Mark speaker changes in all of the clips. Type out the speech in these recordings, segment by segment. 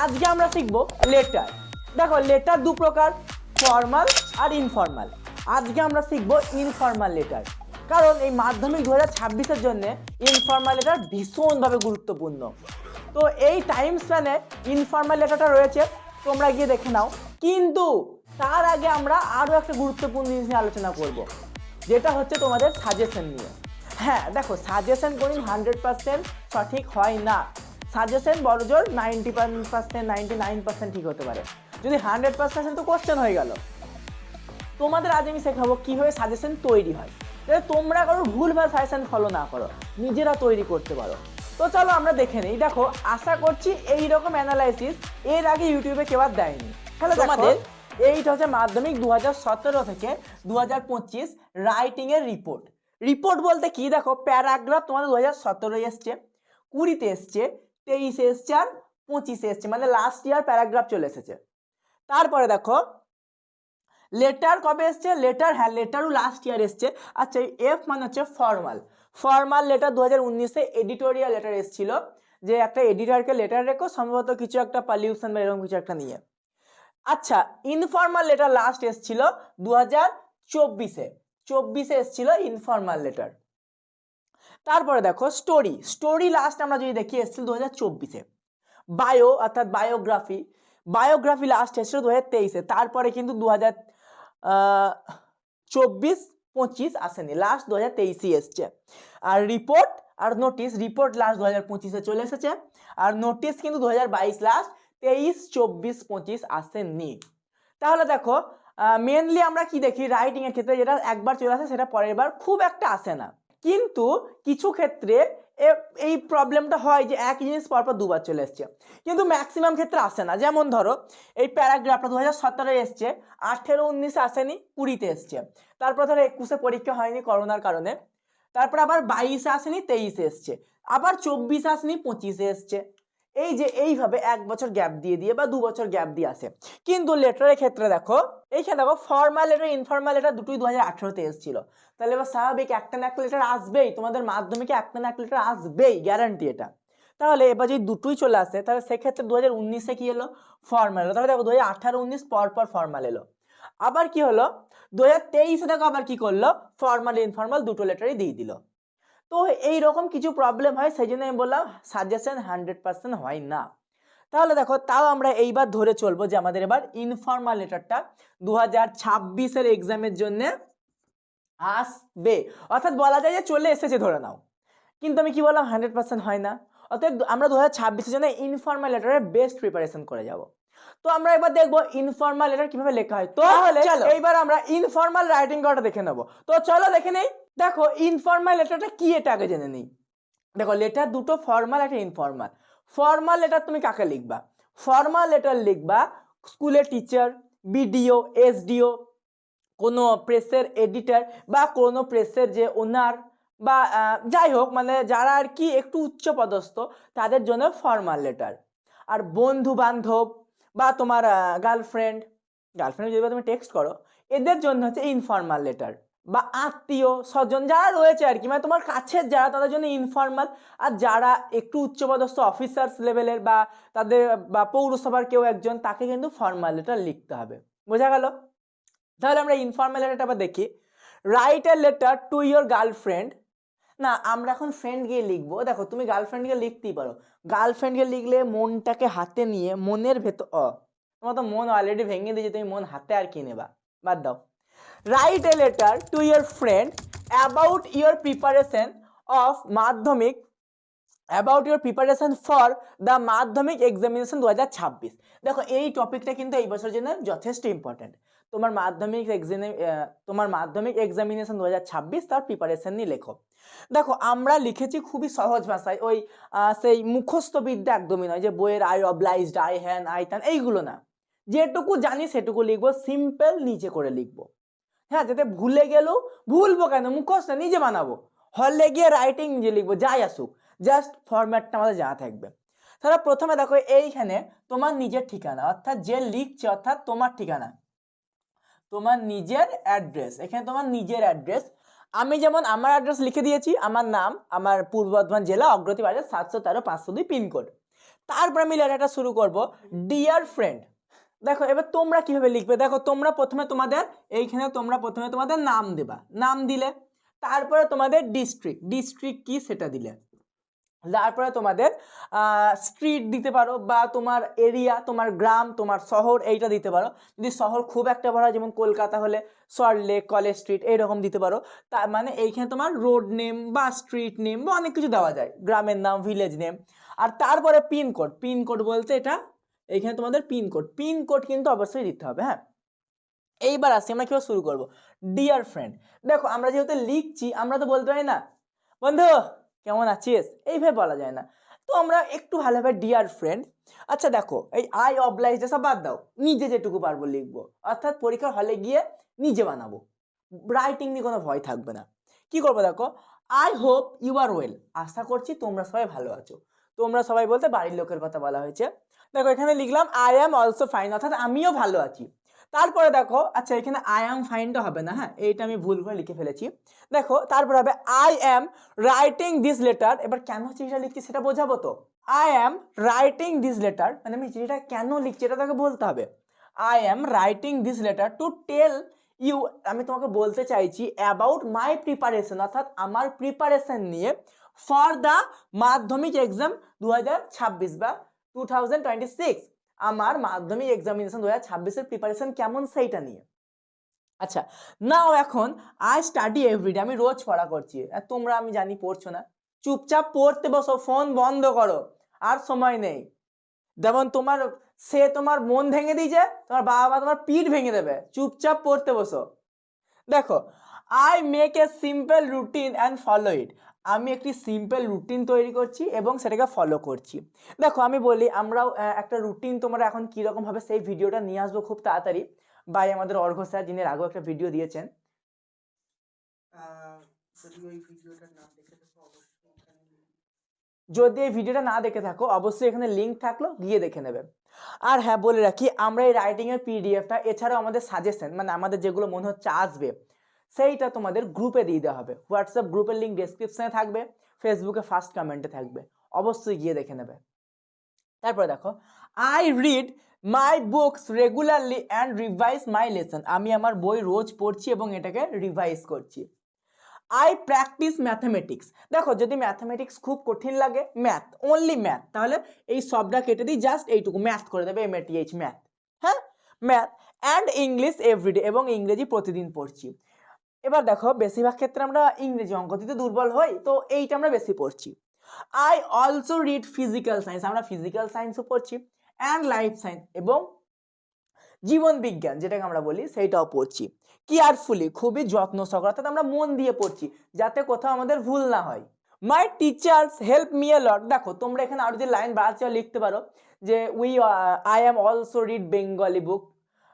Speaker 1: আজকে আমরা শিখবো লেটার। দেখো লেটার দু প্রকার, ফর্মাল আর ইনফর্মাল। আজকে আমরা শিখবো ইনফর্মাল লেটার, কারণ এই মাধ্যমিক 2026-এর জন্য ইনফর্মাল লেটার ভীষণভাবে গুরুত্বপূর্ণ। তো এই টাইম স্প্যানে ইনফর্মাল লেটারটা রয়েছে, তোমরা গিয়ে দেখে নাও। কিন্তু তার আগে আমরা আরও একটা গুরুত্বপূর্ণ জিনিস নিয়ে আলোচনা করব, যেটা হচ্ছে তোমাদের সাজেশন নিয়ে। হ্যাঁ দেখো, সাজেশন কোনোদিন 100% সঠিক হয় না। সাজেশন বড়জোর 90%, 99% ঠিক হতে পারে। যদি 100% তো কোশ্চেন হয়ে গেল। তোমাদের আজ আমি শেখাবো কীভাবে সাজেশন তৈরি হয়, যাতে তোমরা কারো ভুলভাল সাজেশন ফলো না করো, নিজেরা তৈরি করতে পারো। তো চলো আমরা দেখে নিই। দেখো, আশা করছি এইরকম অ্যানালাইসিস এর আগে ইউটিউবে কেউ আর দেয়নি। তাহলে তোমাদের এইটা হচ্ছে মাধ্যমিক 2017 থেকে 2025 রাইটিংয়ের রিপোর্ট। রিপোর্ট বলতে কি, দেখো প্যারাগ্রাফ তোমাদের 2017 এসছে, 20-তে এসছে, 23-এ এসছে আর 25-এ এসছে, মানে লাস্ট ইয়ার প্যারাগ্রাফ চলে এসেছে। তারপরে দেখো লেটার কবে এসছে, লেটার, হ্যাঁ লেটারও লাস্ট ইয়ার এসছে। আচ্ছা, এফ মানে হচ্ছে ফর্মাল। ফর্মাল লেটার 2019-এ এডিটোরিয়াল লেটার এসেছিল, যে একটা এডিটরকে লেটার রেখো সম্ভবত কিছু একটা পলিউশন বা এরকম কিছু একটা নিয়ে। আচ্ছা, ইনফর্মাল লেটার লাস্ট এসেছিল 2024-এ এসেছিল ইনফর্মাল লেটার। তারপরে দেখো স্টোরি, স্টোরি লাস্ট আমরা যদি দেখি এসেছিল 2024-এ। বায়ো অর্থাৎ বায়োগ্রাফি, বায়োগ্রাফি লাস্ট এসেছিল 2023-এ। তারপরে কিন্তু 2024-25 আসেনি, লাস্ট 2023-ই এসছে। আর রিপোর্ট আর নোটিশ, রিপোর্ট লাস্ট 2025-এ চলে এসেছে, আর নোটিশ কিন্তু 2022 লাস্ট, 23, 24, 25 আসেনি। তাহলে দেখো মেনলি আমরা কি দেখি রাইটিং এর ক্ষেত্রে, যেটা একবার চলে আসে সেটা পরের বার খুব একটা আসে না। কিন্তু কিছু ক্ষেত্রে এই প্রবলেমটা হয় যে একই জিনিস পরপর দুবার চলে এসছে, কিন্তু ম্যাক্সিমাম ক্ষেত্রে আসে না। যেমন ধরো এই প্যারাগ্রাফটা 2017-এ এসছে, 18-19-এ আসেনি, 20-তে এসছে। তারপর ধরো 21-এ পরীক্ষা হয়নি করোনার কারণে, তারপর আবার 22-এ আসেনি, 23-এ এসছে, আবার 24-এ আসেনি, 25-এ এসছে। এই যে এইভাবে এক বছর গ্যাপ দিয়ে দিয়ে বা 2 বছর গ্যাপ দিয়ে আসে। কিন্তু লেটারের ক্ষেত্রে দেখো, এইখানে দেখো ফর্মাল লেটার ইনফর্মাল লেটার দুটোই 2018-তে এসেছিল। তাহলে এবার স্বাভাবিক একটা না একটা লেটার আসবেই, তোমাদের মাধ্যমিকে একটা না একটা লেটার আসবেই, গ্যারান্টি এটা। তাহলে এবার যদি দুটোই চলে আসে, তাহলে সেক্ষেত্রে 2019-এ কি এলো, ফর্মাল এলো। তাহলে দেখো 2018-19 পরপর ফর্মাল এলো। আবার কি হলো, 2023-এ দেখো আবার কি করলো, ফর্মাল ইনফর্মাল দুটো লেটারই দিয়ে দিল। তো এইরকম কিছু প্রবলেম হয়, সেই জন্য আমি বললাম সাজেশন 100% হয় না। তাহলে দেখো, তাও আমরা এইবার ধরে চলবো যে আমাদের এবার ইনফর্মাল লেটারটা 2026-এর এক্সামের জন্য আসবে, অর্থাৎ বলা যায় যে চলে এসেছে ধরে নাও। কিন্তু আমি কি বললাম 100% হয় না। অর্থাৎ আমরা 2026-এর জন্য ইনফর্মাল লেটারের বেস্ট প্রিপারেশন করে যাব। তো আমরা এবার দেখবো ইনফর্মাল লেটার কিভাবে লেখা হয়। তো তাহলে এইবার আমরা ইনফর্মাল রাইটিং করাটা দেখে নেব। তো চলো দেখে নেই। দেখো ইনফর্মাল লেটারটা কি, এটা আগে জেনে নেই। দেখো লেটার দুটো, ফর্মাল একটা ইনফর্মাল। ফর্মাল লেটার তুমি কাকে লিখবা, ফর্মাল লেটার লিখবা স্কুলের টিচার, বিডিও, এসডিও, কোনো প্রেসের এডিটর বা কোনো প্রেসের যে ওনার, বা যাই হোক মানে যারা আর কি একটু উচ্চ পদস্থ, তাদের জন্য ফর্মাল লেটার। আর বন্ধু বান্ধব বা তোমার গার্লফ্রেন্ড, গার্লফ্রেন্ড যদি তুমি টেক্সট করো, এদের জন্য হচ্ছে ইনফর্মাল লেটার। বা আত্মীয় স্বজন যারা রয়েছে আর কি, মানে তোমার কাছের যারা, তাদের জন্য ইনফর্মাল। আর যারা একটু উচ্চপদস্থ অফিসার্স লেভেলের বা তাদের বা পৌরসভার কেউ একজন, তাকে কিন্তু ফর্মাল লেটার লিখতে হবে। বোঝা গেল? তাহলে আমরা ইনফর্মাল লেটারটা আবার দেখি। Right a letter to your girlfriend. না, আমরা এখন ফ্রেন্ড গিয়ে লিখবো। দেখো তুমি গার্লফ্রেন্ডকে লিখতেই পারো, গার্লফ্রেন্ডকে লিখলে মনটাকে হাতে নিয়ে মনের ভেতর, তোমার তো মন অলরেডি ভেঙে দিয়েছে, তুমি মন হাতে আর কি নেবা, বাদ দাও। Write a letter to your friend about your preparation of Madhyamik, about your preparation for the Madhyamik examination 2026। দেখো এই টপিকটা কিন্তু এই বছরের জন্য যথেষ্ট ইম্পর্টেন্ট। তোমার মাধ্যমিক এক্সামিনেশন 2026, তার প্রিপারেশন নিয়ে লেখো। দেখো আমরা লিখেছি খুবই সহজ ভাষায়, ওই সেই মুখস্থ বিদ্যা একদমই নয়, যে বইয়ের আই অবলাইজড, আই হ্যান, আই তান, এইগুলো না। যেটুকু জানি সেটুকু লিখবো, সিম্পল নিচে করে লিখবো। হ্যাঁ, যাতে ভুলে গেলেও, ভুলবো কেন, মুখস্থ নিজে বানাবো, হলে গিয়ে রাইটিং নিজে লিখবো, যাই আসুক, জাস্ট ফরম্যাটটা আমাদের জানা থাকবে। তাহলে প্রথমে দেখো এইখানে তোমার নিজের ঠিকানা, অর্থাৎ যে লিখছে অর্থাৎ তোমার ঠিকানা, তোমার নিজের অ্যাড্রেস। এখানে তোমার নিজের অ্যাড্রেস, আমি যেমন আমার অ্যাড্রেস লিখে দিয়েছি, আমার নাম, আমার পূর্ব বর্ধমান জেলা, অগ্রতি বাজার 713 502 পিনকোড। তারপর আমি লেটারটা শুরু করব, ডিয়ার ফ্রেন্ড। দেখো এবার তোমরা কিভাবে লিখবে, দেখো তোমরা প্রথমে তোমাদের এইখানে তোমরা প্রথমে তোমাদের নাম দেবা, নাম দিলে, তারপরে তোমাদের ডিস্ট্রিক্ট কি সেটা দিলে, তারপরে তোমাদের স্ট্রিট দিতে পারো বা তোমার এরিয়া, তোমার গ্রাম, তোমার শহর এইটা দিতে পারো। যদি শহর খুব একটা বড় হয় যেমন কলকাতা হলে সল্টলেক, কলেজ স্ট্রিট এইরকম দিতে পারো। তার মানে এইখানে তোমার রোড নেম বা স্ট্রিট নেম বা অনেক কিছু দেওয়া যায়, গ্রামের নাম, ভিলেজ নেম। আর তারপরে পিনকোড বলতে এটা এইখানে তোমাদের পিনকোড কিন্তু অবশ্যই দিতে হবে। হ্যাঁ, এইবার আসি আমরা কিভাবে শুরু করব। ডিয়ার ফ্রেন্ড, দেখো আমরা যেহেতু লিখছি আমরা তো বলতে পারি না বন্ধু কেমন আছিস, এইভাবে বলা যায় না। তো আমরা একটু ভালোভাবে ডিয়ার ফ্রেন্ড। আচ্ছা দেখো এই আই অবলাইজ সব বাদ দাও, নিজে যেটুকু পারবো লিখবো, অর্থাৎ পরীক্ষার হলে গিয়ে নিজে বানাবো, রাইটিং নিয়ে কোনো ভয় থাকবে না। কি করবো দেখো, I hope you are well, আশা করছি তোমরা সবাই ভালো আছো। তোমরা সবাই বলতে বাড়ির লোকের কথা বলা হয়েছে। দেখো এখানে লিখলাম আই অ্যাম অলসো ফাইন, অর্থাৎ আমিও ভালো আছি। তারপরে দেখো, আচ্ছা এখানে আই অ্যাম ফাইনটা হবে না, হ্যাঁ এইটা আমি ভুল করে লিখে ফেলেছি। দেখো তারপরে হবে I am writing this letter. এবার কেন চিঠিটা লিখছি সেটা বোঝাবো তো। I am writing this letter মানে আমি চিঠিটা কেন লিখছি এটা তাকে বলতে হবে। I am writing this letter to tell you, আমি তোমাকে বলতে চাইছি অ্যাবাউট মাই প্রিপারেশন, অর্থাৎ আমার প্রিপারেশন নিয়ে ফর দ্য মাধ্যমিক এক্সাম 2026 বা 2026, আমার মাধ্যমিক এক্সামিনেশন 2026-এর প্রিপারেশন কেমন সেইটা নিয়ে। আচ্ছা নাও এখন আই স্টাডি এভরিডে, আমি রোজ পড়া করছি। আর তোমরা আমি জানি পড়ছো না, চুপচাপ পড়তে বসো, ফোন বন্ধ করো, আর সময় নেই। যেমন তোমার মন ভেঙে দিয়েছে, তোমার বাবা তোমার পিঠ ভেঙে দেবে, চুপচাপ পড়তে বসো। দেখো I make a simple routine and follow ইট, আমি একটি সিম্পল রুটিন তৈরি করছি এবং সেটাকে ফলো করছি। দেখো আমি বলি আমরাও একটা রুটিন, তোমরা এখন কীরকমভাবে সেই ভিডিওটা নিয়ে আসবো খুব তাড়াতাড়ি, বাই আমাদের অর্ঘ স্যার যিনি আগেও একটা ভিডিও দিয়েছেন। যদি এই ভিডিওটা না দেখে থাকো অবশ্যই এখানে লিঙ্ক থাকলো, গিয়ে দেখে নেবে। আর হ্যাঁ বলে রাখি, আমরা এই রাইটিংয়ের পিডিএফটা এছাড়াও আমাদের সাজেশন মানে আমাদের যেগুলো মনে হচ্ছে আসবে সেইটা তোমাদের গ্রুপে দিয়ে দেওয়া হবে। হোয়াটসঅ্যাপ গ্রুপের লিঙ্ক ডেসক্রিপশনে থাকবে, ফেসবুকে ফার্স্ট কমেন্টে থাকবে, অবশ্যই গিয়ে দেখে নেবে। তারপরে দেখো I read my books regularly and revise my lesson, আমি আমার বই রোজ পড়ছি এবং এটাকে রিভাইজ করছি। আই প্র্যাকটিস ম্যাথামেটিক্স, দেখো যদি ম্যাথামেটিক্স খুব কঠিন লাগে, ম্যাথ অনলি ম্যাথ, তাহলে এই সবটা কেটে দিই, জাস্ট এইটুকু ম্যাথ করে দেবে, MATH ম্যাথ। হ্যাঁ ম্যাথ অ্যান্ড ইংলিশ এভরিডে, এবং ইংরেজি প্রতিদিন পড়ছি। এবার দেখো বেশিরভাগ ক্ষেত্রে আমরা ইংরেজি অঙ্ক দিতে দুর্বল হই, তো এইটা আমরা বেশি পড়ছি। I also read physical science, আমরা ফিজিক্যাল সায়েন্সও পড়ছি, অ্যান্ড লাইফ সায়েন্স এবং জীবন বিজ্ঞান যেটাকে আমরা বলি সেইটাও পড়ছি। কেয়ারফুলি, খুবই যত্ন সহকারে, অর্থাৎ আমরা মন দিয়ে পড়ছি যাতে কোথাও আমাদের ভুল না হয়। My teachers help me a lot, দেখো তোমরা এখানে আরো যে লাইন বাড়াচ্ছে লিখতে পারো যে I am also read Bengali book.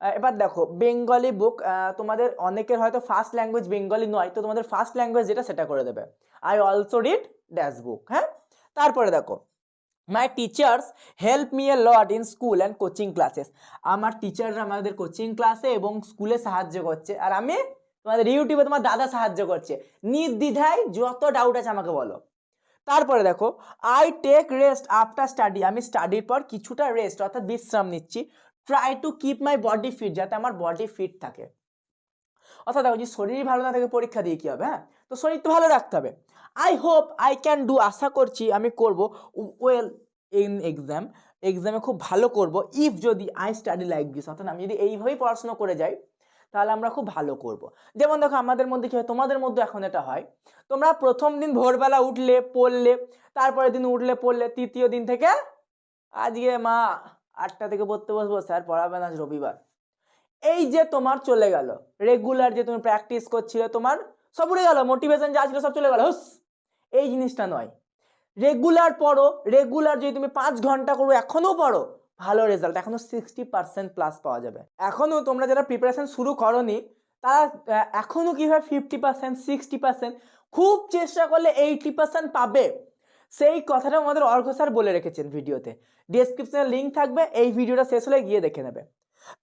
Speaker 1: এবার দেখো বেঙ্গলি বুক তোমাদের অনেকের হয়তো ফার্স্ট ল্যাঙ্গুয়েজ বেঙ্গলি নয়, তো তোমাদের ফার্স্ট ল্যাঙ্গুয়েজ যেটা সেটা করে দেবে, আই অলসো রিড ড্যাশ বুক। হ্যাঁ তারপরে দেখো মাই teachers help me a lot in school and coaching classes, আমার টিচাররা আমাদের কোচিং ক্লাসে এবং স্কুলে সাহায্য করছে, আর আমি তোমাদের ইউটিউবে তোমার দাদা সাহায্য করছে, নির্দ্বিধায় যত ডাউট আছে আমাকে বলো। তারপরে দেখো I take rest after study, আমি স্টাডির পর কিছুটা রেস্ট অর্থাৎ বিশ্রাম নিচ্ছি। Try to keep my body fit, যাতে আমার বডি ফিট থাকে। অর্থাৎ দেখো যদি শরীর ভালো না থাকে পরীক্ষা দিয়ে কি হবে, হ্যাঁ তো শরীর তো ভালো রাখতে হবে। I hope I can do, আশা করছি আমি করব ওয়েল ইন এক্সামে খুব ভালো করব। ইফ যদি আই স্টাডি লাইক দিস, অর্থাৎ আমি যদি এইভাবেই পড়াশোনা করে যাই তাহলে আমরা খুব ভালো করব। যেমন দেখো আমাদের মধ্যে কি হয়, তোমাদের মধ্যে এখন এটা হয়, তোমরা প্রথম দিন ভোরবেলা উঠলে পড়লে, তারপরের দিন উঠলে পড়লে, তৃতীয় দিন থেকে আজকে মা 8টা থেকে পড়তে বসবো, স্যার পড়াবে না, আজ রবিবার। এই যে তোমার চলে গেল রেগুলার, যে তুমি প্র্যাকটিস করছিলে তোমার সব উড়ে গেল, মোটিভেশন যা ছিল সব চলে গেল, হুস। এই জিনিসটা নয়, রেগুলার পড়ো, রেগুলার যদি তুমি 5 ঘন্টা করো এখনো পড়ো, ভালো রেজাল্ট, এখনো 60% প্লাস পাওয়া যাবে। এখনো তোমরা যারা প্রিপারেশন শুরু করোনি তারা এখনো কিভাবে 50%, 60%, খুব চেষ্টা করলে 80% পাবে, সেই কথাটা আমাদের অর্ঘ স্যার বলে রেখেছেন ভিডিওতে, ডেসক্রিপশনে লিঙ্ক থাকবে, এই ভিডিওটা শেষ হলে গিয়ে দেখে নেবে।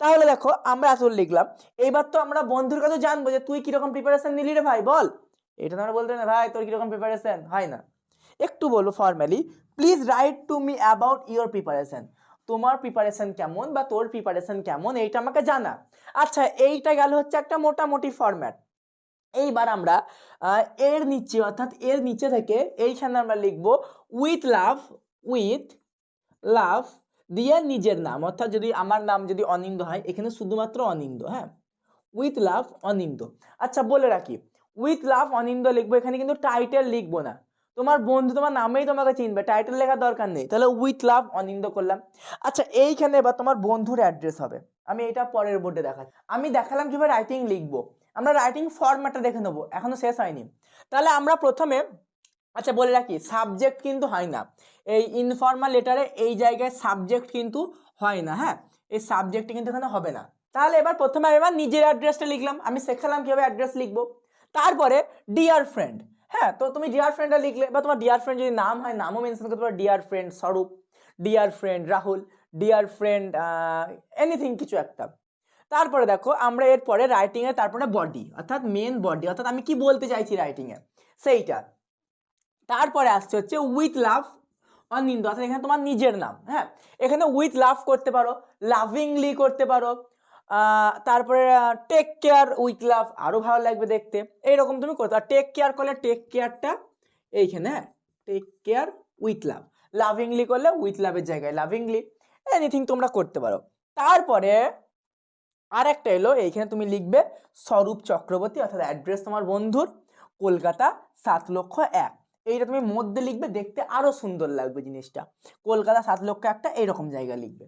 Speaker 1: তাহলে দেখো আমরা আসলে লিখলাম, এইবার তো আমরা বন্ধুর কাছে জানবো যে তুই কিরকম প্রিপারেশন নিলি রে ভাই বল, এটা তোমরা বলতে না ভাই তোর কিরকম প্রিপারেশন, হয় না, একটু বলো formally please write to me about your preparation, তোমার প্রিপারেশন কেমন বা তোর প্রিপারেশন কেমন এইটা আমাকে জানা। আচ্ছা, এইটা গেল হচ্ছে একটা মোটামুটি ফরম্যাট। এইবার আমরা এর নিচে অর্থাৎ এর নিচে থেকে এইখানে আমরা লিখব উইথ লাভ, উইথ লাভ দিয়ে নিজের নাম, অর্থাৎ যদি আমার নাম যদি অনিন্দ হয় এখানে শুধুমাত্র অনিন্দ, হ্যাঁ, উইথ লাভ অনিন্দ। আচ্ছা বলে রাখি, উইথ লাভ অনিন্দ লিখবো, এখানে কিন্তু টাইটেল লিখবো না, তোমার বন্ধু তোমার নামেই তোমাকে চিনবে, টাইটেল লেখার দরকার নেই। তাহলে উইথ লাভ অনিন্দ করলাম। আচ্ছা এইখানে এবার তোমার বন্ধুর অ্যাড্রেস হবে, আমি এটা পরের বোর্ডে দেখাচ্ছি। আমি দেখালাম কিভাবে রাইটিং লিখবো, আমরা রাইটিং ফরম্যাটটা দেখে নেবো, এখনো শেষ হয়নি। তাহলে আমরা প্রথমে, আচ্ছা বলে রাখি সাবজেক্ট কিন্তু হয় না এই ইনফর্মাল লেটারে, এই জায়গায় সাবজেক্ট কিন্তু হয় না, হ্যাঁ, এই সাবজেক্টটা কিন্তু এখানে হবে না। তাহলে এবার প্রথমে এবার নিজের অ্যাড্রেসটা লিখলাম, আমি শেখালাম কিভাবে অ্যাড্রেস লিখবো। তারপরে ডিয়ার ফ্রেন্ড, হ্যাঁ, তো তুমি ডিয়ার ফ্রেন্ডটা লিখলে, বা তোমার ডিয়ার ফ্রেন্ড যদি নাম হয় নামও মেনশন করতে পারো, ডিয়ার ফ্রেন্ড স্বরূপ, dear friend Rahul, dear friend anything কিছু একটা। তারপরে দেখো আমরা এরপরে রাইটিংয়ে তারপরে বডি অর্থাৎ মেন বডি, অর্থাৎ আমি কি বলতে চাইছি রাইটিংয়ে সেইটা। তারপরে আসছে হচ্ছে উইথ লাভ অনিন্দ, অর্থাৎ এখানে তোমার নিজের নাম, হ্যাঁ, এখানে উইথ লাভ করতে পারো, লাভিংলি করতে পারো, তারপরে টেক কেয়ার উইথ লাভ আরও ভালো লাগবে দেখতে, এইরকম তুমি করতে পারো। টেক কেয়ার করলে টেক কেয়ারটা এইখানে, হ্যাঁ, take care with love, lovingly করলে উইথ লাভের জায়গায় লাভিংলি, এনিথিং তোমরা করতে পারো। তারপরে আর একটা এলো, এইখানে তুমি লিখবে স্বরূপ চক্রবর্তী, অর্থাৎ অ্যাড্রেস তোমার বন্ধুর, কলকাতা 7,01,000, এইটা তুমি মধ্যে লিখবে, দেখতে আরো সুন্দর লাগবে জিনিসটা, কলকাতা 7,01,000 এইরকম জায়গায় লিখবে।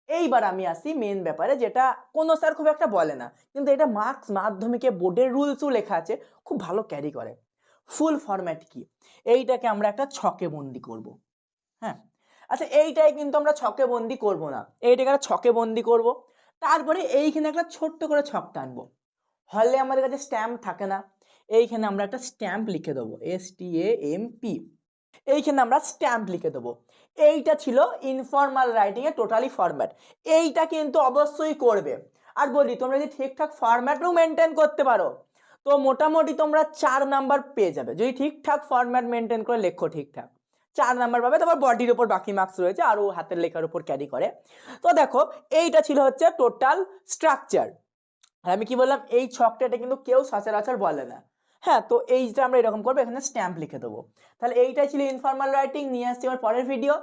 Speaker 1: এইবার আমি আসি মেন ব্যাপারে, যেটা কোনো স্যার খুব একটা বলে না, কিন্তু এটা মার্কস মাধ্যমিকে বোর্ডের রুলসও লেখা আছে, খুব ভালো ক্যারি করে। ফুল ফরম্যাট কি, এইটাকে আমরা একটা ছকে বন্দি করব, হ্যাঁ। আচ্ছা এইটাই কিন্তু আমরা ছকে বন্দি করব না, এইটাকে একটা ছকে বন্দি করব। তারপরে এইখানে একটা ছোট্ট করে ছক টানবো, হলে আমাদের কাছে স্ট্যাম্প থাকে না, এইখানে আমরা একটা স্ট্যাম্প লিখে দেবো, STAMP, এইখানে আমরা স্ট্যাম্প লিখে দেবো। এইটা ছিল ইনফর্মাল রাইটিং এর টোটালি ফরম্যাট, এইটা কিন্তু অবশ্যই করবে। আর বলি তোমরা যদি ঠিকঠাক ফরম্যাটও মেনটেন করতে পারো তো মোটামুটি তোমরা 4 নাম্বার পেয়ে যাবে, যদি ঠিকঠাক ফরম্যাট মেনটেন করে লেখো ঠিকঠাক 4 নাম্বার পাবে। তারপর বডির উপর বাকি মার্কস রয়েছে, আরও হাতের লেখার উপর ক্যারি করে। তো দেখো এইটা ছিল হচ্ছে টোটাল স্ট্রাকচার। আর আমি কি বললাম, এই ছকটা এটা কিন্তু কেউ সচরাচর বলে না, হ্যাঁ। তো এইটা আমরা এরকম করবো, এখানে স্ট্যাম্প লিখে দেবো। তাহলে এইটাই ছিল ইনফর্মাল রাইটিং, নিয়ে আসছি আমার পরের ভিডিও।